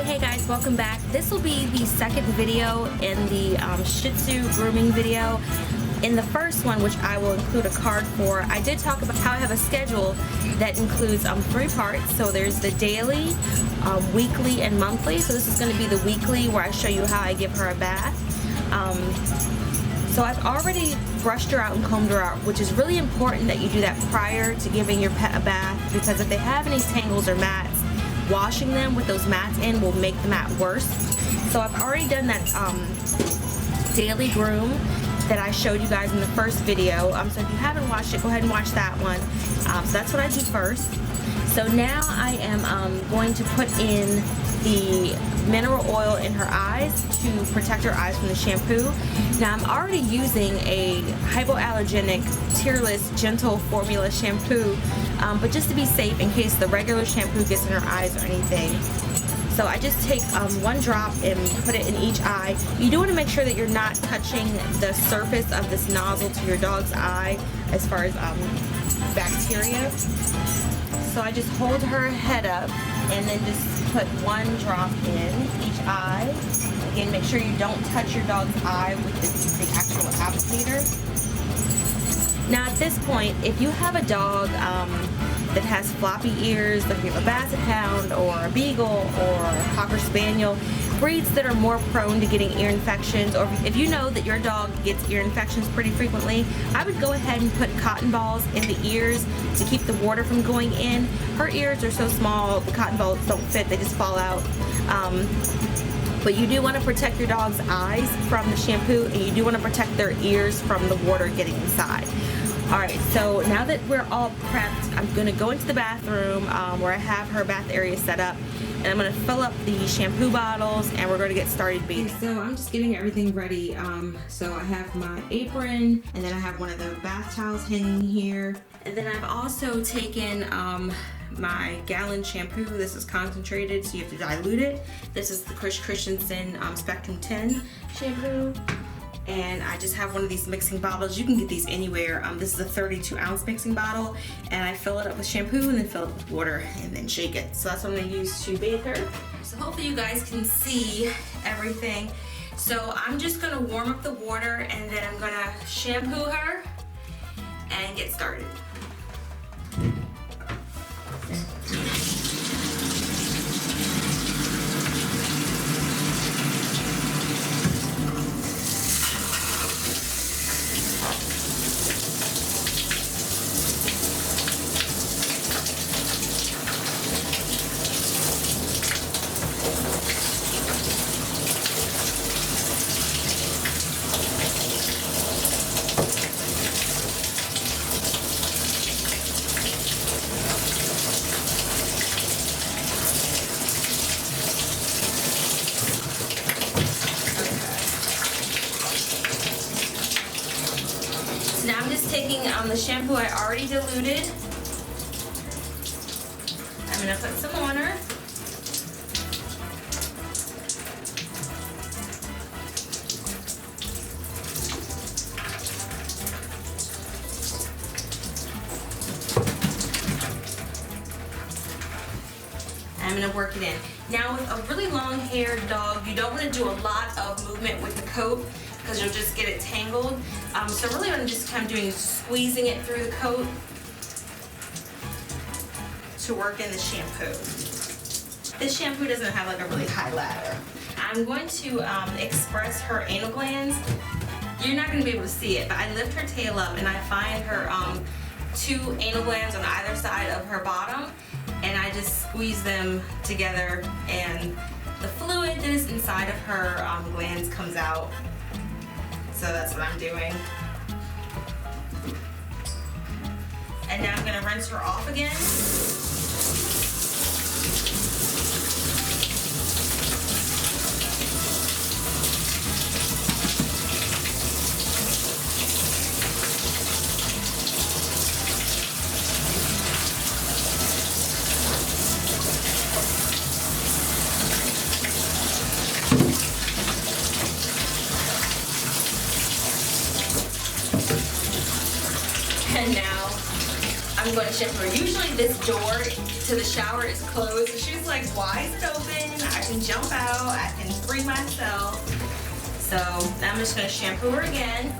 Hey guys, welcome back. This will be the second video in the Shih Tzu grooming video. In the first one, which I will include a card for, I did talk about how I have a schedule that includes 3 parts. So there's the daily, weekly, and monthly. So this is going to be the weekly where I show you how I give her a bath. So I've already brushed her out and combed her out, which is really important that you do that prior to giving your pet a bath, because if they have any tangles or mats, washing them with those mats in will make the mat worse. So I've already done that daily groom that I showed you guys in the first video. So if you haven't watched it, go ahead and watch that one. So that's what I do first. So now I am going to put in the mineral oil in her eyes to protect her eyes from the shampoo. Now I'm already using a hypoallergenic, tearless, gentle formula shampoo, but just to be safe in case the regular shampoo gets in her eyes or anything. So I just take 1 drop and put it in each eye. You do want to make sure that you're not touching the surface of this nozzle to your dog's eye as far as bacteria. So I just hold her head up and then just put 1 drop in each eye. Again, make sure you don't touch your dog's eye with the actual applicator. Now at this point, if you have a dog that has floppy ears, like you have a Basset Hound or a Beagle or a Cocker Spaniel, breeds that are more prone to getting ear infections, or if you know that your dog gets ear infections pretty frequently, I would go ahead and put cotton balls in the ears to keep the water from going in. Her ears are so small, the cotton balls don't fit, they just fall out. But you do want to protect your dog's eyes from the shampoo, and you do want to protect their ears from the water getting inside. Alright, so now that we're all prepped, I'm going to go into the bathroom where I have her bath area set up, and I'm going to fill up the shampoo bottles, and we're going to get started bathing. So I'm just getting everything ready. So I have my apron, and then I have one of the bath towels hanging here. And then I've also taken my gallon shampoo. This is concentrated, so you have to dilute it. This is the Christensen Spectrum 10 shampoo. And I just have one of these mixing bottles. You can get these anywhere. This is a 32-ounce mixing bottle, and I fill it up with shampoo and then fill it with water and then shake it. So that's what I'm gonna use to bathe her. So hopefully you guys can see everything. So I'm just gonna warm up the water, and then I'm gonna shampoo her and get started. Now I'm just taking the shampoo I already diluted. I'm going to put some on her. I'm going to work it in. Now with a really long-haired dog, you don't want to do a lot of movement with the coat, because you'll just get it tangled. So really what I'm just kind of doing is squeezing it through the coat to work in the shampoo. This shampoo doesn't have like a really high lather. I'm going to express her anal glands. You're not going to be able to see it, but I lift her tail up and I find her 2 anal glands on either side of her bottom, and I just squeeze them together, and the fluid that is inside of her glands comes out. So that's what I'm doing. And now I'm going to rinse her off again. And now I'm I'm going to shampoo her. Usually this door to the shower is closed. So she's like, why is it open? I can jump out. I can free myself. So now I'm just going to shampoo her again.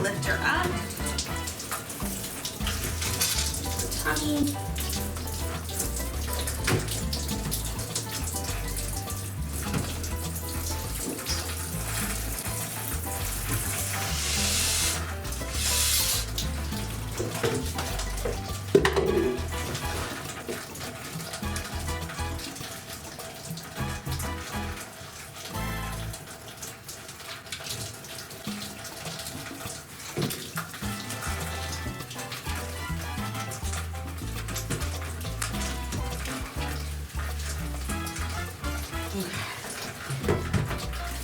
Lift her up. Tummy.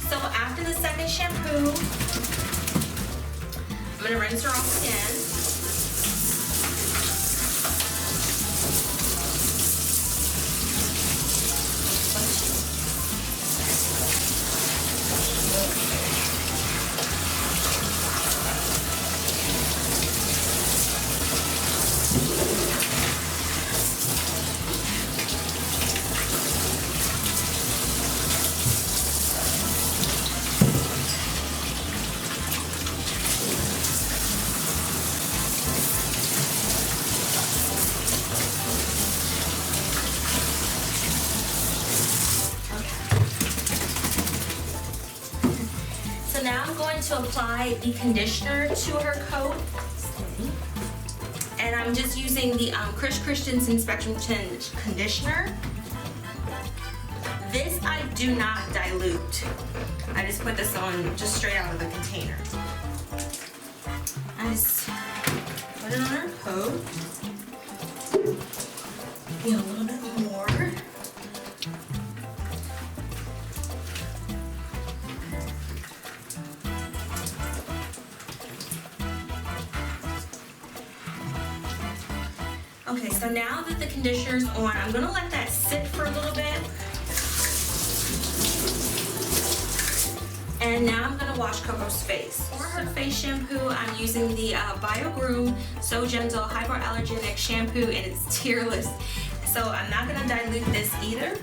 So after the second shampoo, I'm going to rinse her off again. Now I'm going to apply the conditioner to her coat. And I'm just using the Christensen Spectrum 10 conditioner. This I do not dilute. I just put this on just straight out of the container. I just put it on her coat. Get a little bit more. Okay, so now that the conditioner's on, I'm gonna let that sit for a little bit. And now I'm gonna wash Coco's face. For her face shampoo, I'm using the Bio-Groom So Gentle Hypoallergenic Shampoo, and it's tearless. So I'm not gonna dilute this either.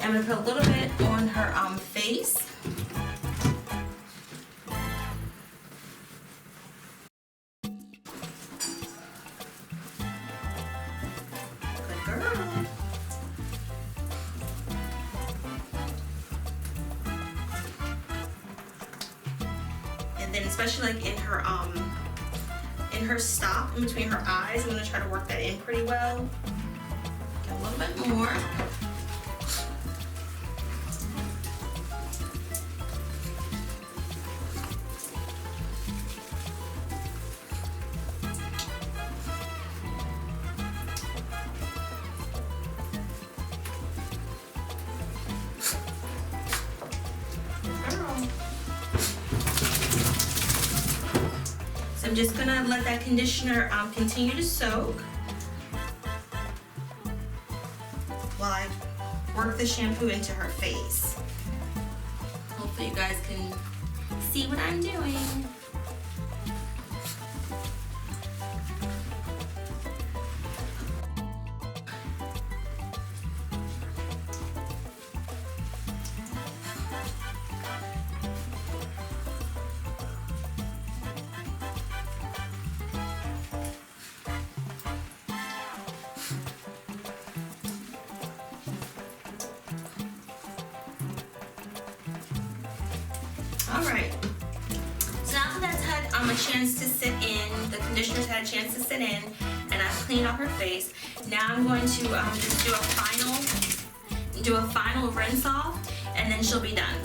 I'm gonna put a little bit on her face. And then especially like in her stop, in between her eyes, I'm gonna try to work that in pretty well. Get a little bit more. I'm just gonna let that conditioner continue to soak while I work the shampoo into her face. Hopefully you guys can see what I'm doing. Alright, so now that that's had a chance to sit in, the conditioner's had a chance to sit in, and I've cleaned off her face, now I'm going to just do a final rinse off, and then she'll be done.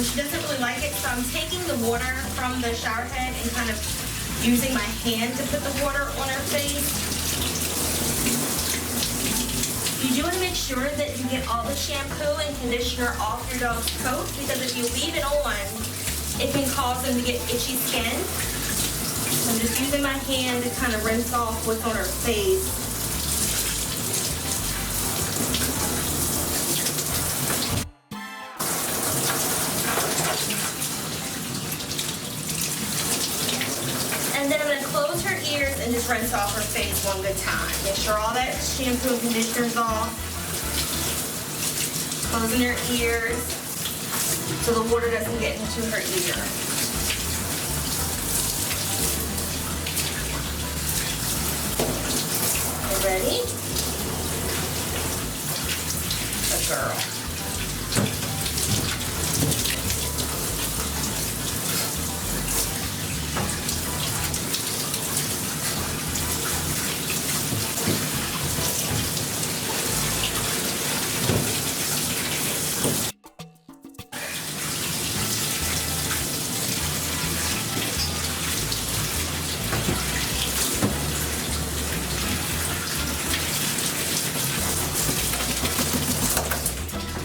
She doesn't really like it, so I'm taking the water from the shower head and kind of using my hand to put the water on her face. You do want to make sure that you get all the shampoo and conditioner off your dog's coat, because if you leave it on, it can cause them to get itchy skin. So I'm just using my hand to kind of rinse off what's on her face. And then I'm going to close her ears and just rinse off her face one good time. Make sure all that shampoo and conditioner is off. Closing her ears so the water doesn't get into her ear. Okay, ready? Good girl.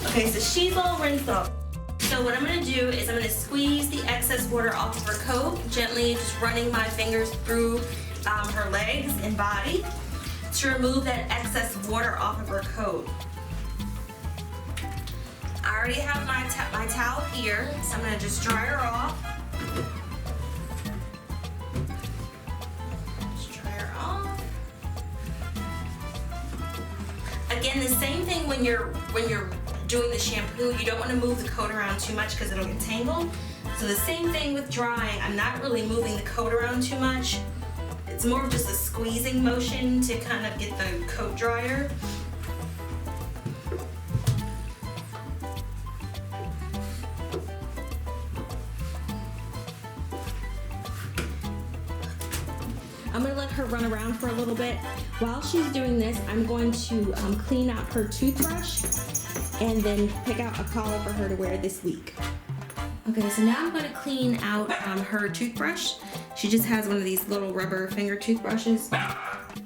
Okay, so she's all rinsed off. So what I'm going to do is I'm going to squeeze the excess water off of her coat, gently just running my fingers through her legs and body to remove that excess water off of her coat. I already have my towel here, so I'm going to just dry her off. Just dry her off. Again, the same thing when you're doing the shampoo, you don't want to move the coat around too much because it'll get tangled. So the same thing with drying, I'm not really moving the coat around too much. It's more of just a squeezing motion to kind of get the coat drier. I'm going to let her run around for a little bit. While she's doing this, I'm going to clean out her toothbrush and then pick out a collar for her to wear this week. Okay, so now I'm going to clean out her toothbrush. She just has one of these little rubber finger toothbrushes.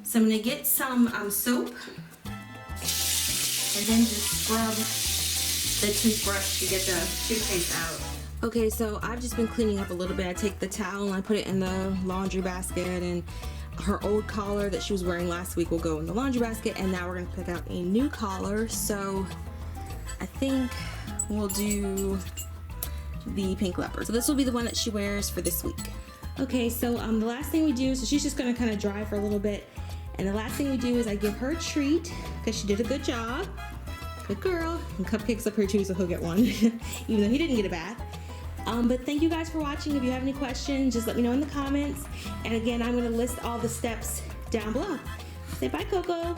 So I'm going to get some soap and then just scrub the toothbrush to get the toothpaste out. Okay, so I've just been cleaning up a little bit. I take the towel and I put it in the laundry basket, and her old collar that she was wearing last week will go in the laundry basket, and now we're going to pick out a new collar. So I think we'll do the pink leopard. So this will be the one that she wears for this week. Okay, so the last thing we do, so she's just going to kind of dry for a little bit, and the last thing we do is I give her a treat because she did a good job. Good girl. And Cupcake's up here too, so he'll get one, even though he didn't get a bath. But thank you guys for watching. If you have any questions, just let me know in the comments. And again, I'm going to list all the steps down below. Say bye, Coco.